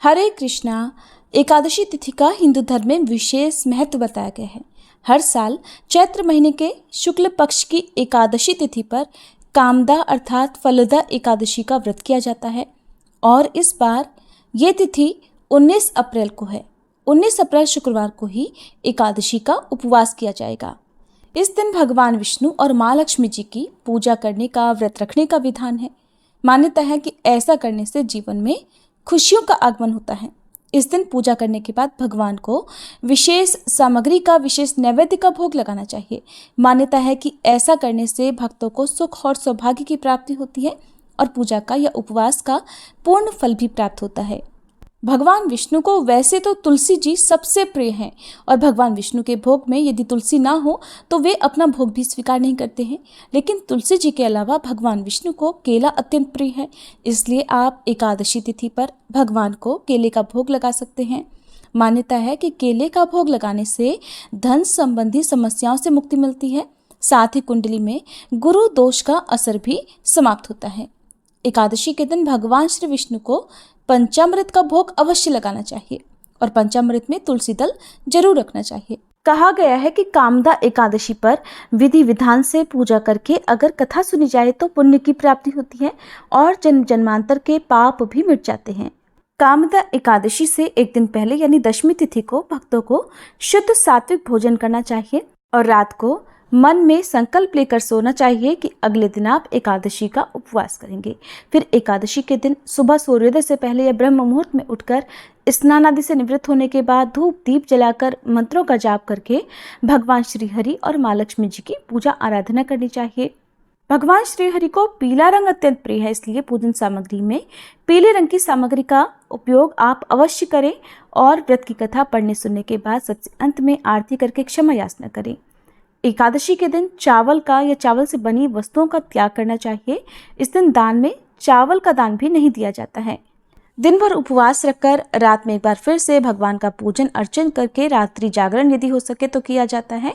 हरे कृष्णा। एकादशी तिथि का हिंदू धर्म में विशेष महत्व बताया गया है। हर साल चैत्र महीने के शुक्ल पक्ष की एकादशी तिथि पर कामदा अर्थात फलदा एकादशी का व्रत किया जाता है और इस बार ये तिथि 19 अप्रैल को है। 19 अप्रैल शुक्रवार को ही एकादशी का उपवास किया जाएगा। इस दिन भगवान विष्णु और माँ लक्ष्मी जी की पूजा करने का, व्रत रखने का विधान है। मान्यता है कि ऐसा करने से जीवन में खुशियों का आगमन होता है। इस दिन पूजा करने के बाद भगवान को विशेष सामग्री का, विशेष नैवेद्य का भोग लगाना चाहिए। मान्यता है कि ऐसा करने से भक्तों को सुख और सौभाग्य की प्राप्ति होती है और पूजा का या उपवास का पूर्ण फल भी प्राप्त होता है। भगवान विष्णु को वैसे तो तुलसी जी सबसे प्रिय हैं और भगवान विष्णु के भोग में यदि तुलसी ना हो तो वे अपना भोग भी स्वीकार नहीं करते हैं। लेकिन तुलसी जी के अलावा भगवान विष्णु को केला अत्यंत प्रिय है, इसलिए आप एकादशी तिथि पर भगवान को केले का भोग लगा सकते हैं। मान्यता है कि केले का भोग लगाने से धन संबंधी समस्याओं से मुक्ति मिलती है। साथ ही कुंडली में गुरु दोष का असर भी समाप्त होता है। एकादशी के दिन भगवान श्री विष्णु को पंचामृत का भोग अवश्य लगाना चाहिए और पंचामृत में तुलसी दल जरूर रखना चाहिए। कहा गया है कि कामदा एकादशी पर विधि विधान से पूजा करके अगर कथा सुनी जाए तो पुण्य की प्राप्ति होती है और जन्म जन्मांतर के पाप भी मिट जाते हैं। कामदा एकादशी से एक दिन पहले यानी दशमी तिथि को भक्तों को शुद्ध सात्विक भोजन करना चाहिए और रात को मन में संकल्प लेकर सोना चाहिए कि अगले दिन आप एकादशी का उपवास करेंगे। फिर एकादशी के दिन सुबह सूर्योदय से पहले या ब्रह्म मुहूर्त में उठकर स्नान आदि से निवृत्त होने के बाद धूप दीप जलाकर मंत्रों का जाप करके भगवान श्री हरि और माँ लक्ष्मी जी की पूजा आराधना करनी चाहिए। भगवान श्री हरि को पीला रंग अत्यंत प्रिय है, इसलिए पूजन सामग्री में पीले रंग की सामग्री का उपयोग आप अवश्य करें और व्रत की कथा पढ़ने सुनने के बाद सबसे अंत में आरती करके क्षमा याचना करें। एकादशी के दिन चावल का या चावल से बनी वस्तुओं का त्याग करना चाहिए। इस दिन दान में चावल का दान भी नहीं दिया जाता है। दिन भर उपवास रखकर रात में एक बार फिर से भगवान का पूजन अर्चन करके रात्रि जागरण यदि हो सके तो किया जाता है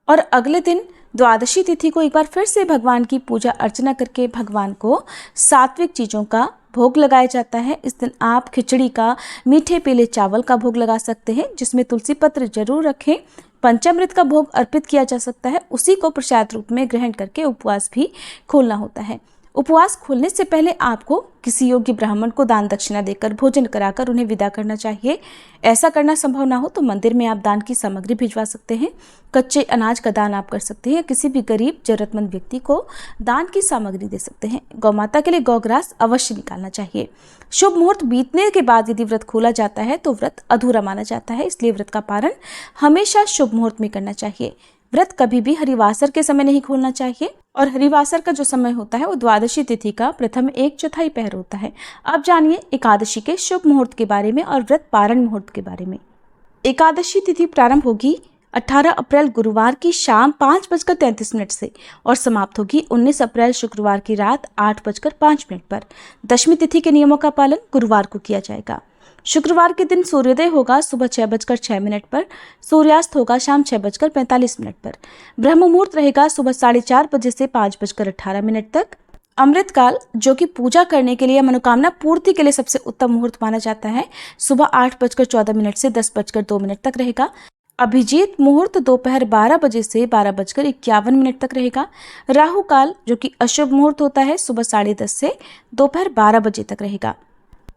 और अगले दिन द्वादशी तिथि को एक बार फिर से भगवान की पूजा अर्चना करके भगवान को सात्विक चीज़ों का भोग लगाया जाता है। इस दिन आप खिचड़ी का, मीठे पीले चावल का भोग लगा सकते हैं जिसमें तुलसी पत्र जरूर रखें। पंचामृत का भोग अर्पित किया जा सकता है, उसी को प्रसाद रूप में ग्रहण करके उपवास भी खोलना होता है। उपवास खोलने से पहले आपको किसी योग्य ब्राह्मण को दान दक्षिणा देकर भोजन कराकर उन्हें विदा करना चाहिए। ऐसा करना संभव ना हो तो मंदिर में आप दान की सामग्री भिजवा सकते हैं। कच्चे अनाज का दान आप कर सकते हैं या किसी भी गरीब जरूरतमंद व्यक्ति को दान की सामग्री दे सकते हैं। गौ माता के लिए गौग्रास अवश्य निकालना चाहिए। शुभ मुहूर्त बीतने के बाद यदि व्रत खोला जाता है तो व्रत अधूरा माना जाता है, इसलिए व्रत का पारण हमेशा शुभ मुहूर्त में करना चाहिए। व्रत कभी भी हरिवासर के समय नहीं खोलना चाहिए और हरिवासर का जो समय होता है वो द्वादशी तिथि का प्रथम 1/4 पहर होता है। अब जानिए एकादशी के शुभ मुहूर्त के बारे में और व्रत पारण मुहूर्त के बारे में। एकादशी तिथि प्रारंभ होगी 18 अप्रैल गुरुवार की शाम 5:33 से और समाप्त होगी 19 अप्रैल शुक्रवार की रात 8:05 पर। दशमी तिथि के नियमों का पालन गुरुवार को किया जाएगा। शुक्रवार के दिन सूर्योदय होगा सुबह 6:06 पर, सूर्यास्त होगा शाम 6:45 पर। ब्रह्म मुहूर्त रहेगा सुबह 4:30 बजे से 5:18 तक। अमृत काल, जो कि पूजा करने के लिए, मनोकामना पूर्ति के लिए सबसे उत्तम मुहूर्त माना जाता है, सुबह 8:14 से 10:02 तक रहेगा। अभिजीत मुहूर्त दोपहर 12 बजे से 12:51 तक रहेगा। राहु काल, जो कि अशुभ मुहूर्त होता है, सुबह 10:30 से दोपहर 12 बजे तक रहेगा।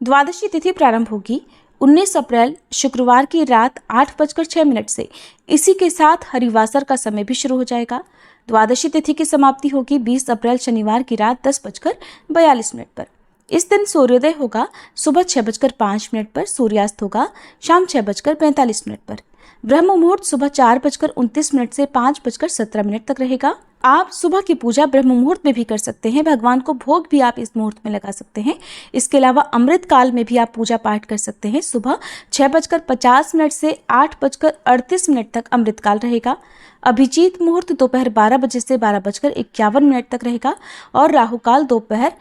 द्वादशी तिथि प्रारंभ होगी 19 अप्रैल शुक्रवार की रात 8:06 से। इसी के साथ हरिवासर का समय भी शुरू हो जाएगा। द्वादशी तिथि की समाप्ति होगी 20 अप्रैल शनिवार की रात 10:42 पर। इस दिन सूर्योदय होगा सुबह 6:05 पर, सूर्यास्त होगा शाम 6:45 पर। ब्रह्म मुहूर्त सुबह 4:29 से 5:17 तक रहेगा। आप सुबह की पूजा ब्रह्म मुहूर्त में भी कर सकते हैं। भगवान को भोग भी आप इस मुहूर्त में लगा सकते हैं। इसके अलावा अमृत काल में भी आप पूजा पाठ कर सकते हैं। सुबह 6:50 से 8:38 तक अमृत काल रहेगा। अभिजीत मुहूर्त दोपहर 12 बजे से 12:51 तक रहेगा और राहु काल दोपहर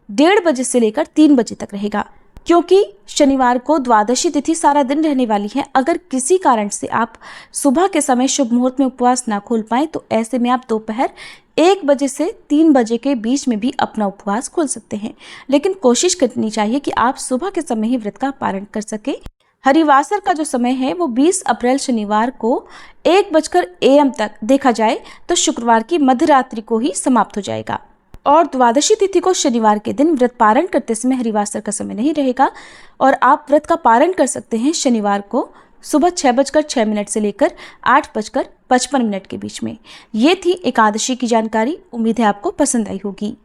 1:30 बजे से लेकर 3 बजे तक रहेगा। क्योंकि शनिवार को द्वादशी तिथि सारा दिन रहने वाली है। अगर किसी कारण से आप सुबह के समय शुभ मुहूर्त में उपवास ना खोल पाए तो ऐसे में आप दोपहर 1 बजे से 3 बजे के बीच में भी अपना उपवास खोल सकते हैं, लेकिन कोशिश करनी चाहिए कि आप सुबह के समय ही व्रत का पारण कर सके। हरिवासर का जो समय है वो 20 अप्रैल शनिवार को 1 AM तक देखा जाए तो शुक्रवार की मध्यरात्रि को ही समाप्त हो जाएगा। और द्वादशी तिथि को शनिवार के दिन व्रत पारण करते समय हरिवासर का समय नहीं रहेगा और आप व्रत का पारण कर सकते हैं शनिवार को सुबह 6:06 से लेकर 8:55 के बीच में। ये थी एकादशी की जानकारी। उम्मीद है आपको पसंद आई होगी।